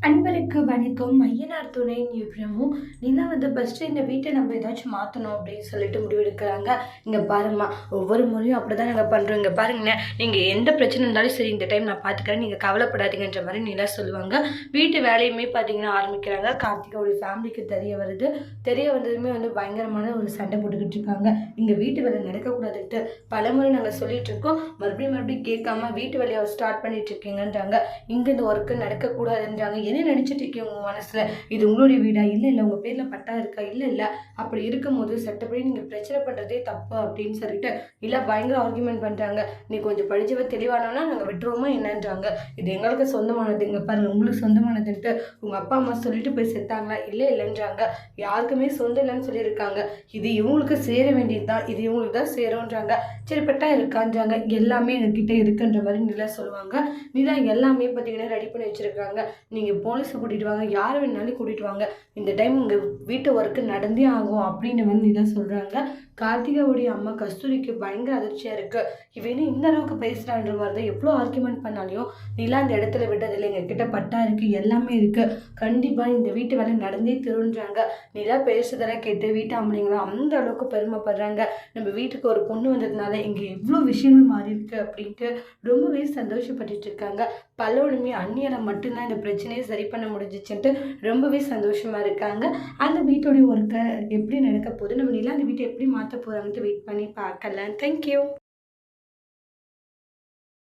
அன்பருக்கு வணக்கம். ஐயனார் துணை நிபுணமும் நிலா ஃபஸ்ட்டு இந்த வீட்டை நம்ம ஏதாச்சும் மாற்றணும் அப்படின்னு சொல்லிட்டு முடிவெடுக்கிறாங்க. இங்கே பாருங்கம்மா, ஒவ்வொரு முறையும் அப்படி தான் நாங்கள் பண்ணுறோம். இங்கே பாருங்கண்ணே, நீங்கள் எந்த பிரச்சனை இருந்தாலும் சரி இந்த டைம் நான் பார்த்துக்கிறேன், நீங்கள் கவலைப்படாதீங்கன்ற மாதிரி நிலா சொல்லுவாங்க. வீட்டு வேலையுமே பார்த்தீங்கன்னா ஆரம்பிக்கிறாங்க. கார்த்திகாவுடைய ஃபேமிலிக்கு தெரிய வருது. தெரிய வந்ததுமே பயங்கரமான ஒரு சண்டை போட்டுக்கிட்டு இருக்காங்க. இங்கே வீட்டு வேலை நடக்கக்கூடாதுன்ட்டு பலமுறை நாங்கள் சொல்லிட்டு இருக்கோம். மறுபடியும் கேட்காம வீட்டு வேலையை ஸ்டார்ட் பண்ணிட்டு இருக்கீங்கன்றாங்க. இங்கே இந்த ஒர்க்கு நடக்கக்கூடாதுன்றாங்க. என்ன நினச்சிட்டு இருக்கீங்க உங்கள் மனசில்? இது உங்களுடைய வீடா? இல்லை உங்கள் பேரில் பட்டா இருக்கா? இல்லை அப்படி இருக்கும்போது சட்டப்படி நீங்கள் பிரச்சனை பண்ணுறதே தப்பு அப்படின்னு சொல்லிட்டு இல்லை பயங்கர ஆர்குமெண்ட் பண்ணுறாங்க. நீ கொஞ்சம் படிச்சவ தெளிவானோன்னா நாங்கள் விட்டுருவோமா என்னன்றாங்க. இது எங்களுக்கு சொந்தமானது, இங்கே பாருங்கள் உங்களுக்கு சொந்தமானதுன்ட்டு உங்கள் அப்பா அம்மா சொல்லிட்டு போய் செத்தாங்களா? இல்லைன்றாங்க. யாருக்குமே சொந்தம் இல்லைன்னு சொல்லியிருக்காங்க. இது இவங்களுக்கு சேர வேண்டியது தான், இது இவங்களுக்கு தான் சேரும்ன்றாங்க. சரி பட்டா இருக்கான்றாங்க. எல்லாமே எங்ககிட்ட இருக்குன்ற மாதிரி நிலா சொல்லுவாங்க. நிலா எல்லாமே பார்த்தீங்கன்னா ரெடி பண்ணி வச்சுருக்காங்க. நீங்கள் போலீஸை கூட்டிகிட்டு வாங்க, யாரை வேணாலும் கூட்டிகிட்டு வாங்க, இந்த டைம் உங்கள் வீட்டு ஒர்க்கு நடந்தே ஆகும் அப்படின்னு நிலா சொல்கிறாங்க. கார்த்திகாவுடைய அம்மா கஸ்தூரிக்கு பயங்கர அதிர்ச்சியாக இருக்குது. இவனு இந்த அளவுக்கு பேசுகிறான்ற மாதிரி தான் எவ்வளோ ஆர்குமெண்ட் பண்ணாலையும் நிலா அந்த இடத்துல விட்டதில்லை. எங்ககிட்ட பட்டா இருக்குது, எல்லாமே இருக்குது, கண்டிப்பாக இந்த வீட்டு வேலை நடந்தே திருன்றாங்க. நிலா பேசுறதெல்லாம் கேட்டு வீட்டு ஆம்பளைங்களும் அந்த அளவுக்கு பெருமைப்படுறாங்க. நம்ம வீட்டுக்கு ஒரு பொண்ணு வந்ததுனால இங்கே எவ்வளோ விஷயங்கள் மாறி இருக்கு அப்படின்ட்டு ரொம்பவே சந்தோஷப்பட்டுட்டு இருக்காங்க. பலவனுமே அந்நியரை மட்டும்தான் இந்த பிரச்சனையை சரி பண்ண முடிஞ்சிச்சுன்ட்டு ரொம்பவே சந்தோஷமாக இருக்காங்க. அந்த வீட்டோடைய ஒர்க்கை எப்படி நடக்க போகுது, நம்ம நிலா அந்த வீட்டை எப்படி மாற்ற போகிறாங்கன்ட்டு வெயிட் பண்ணி பார்க்கலாம். தேங்க்யூ.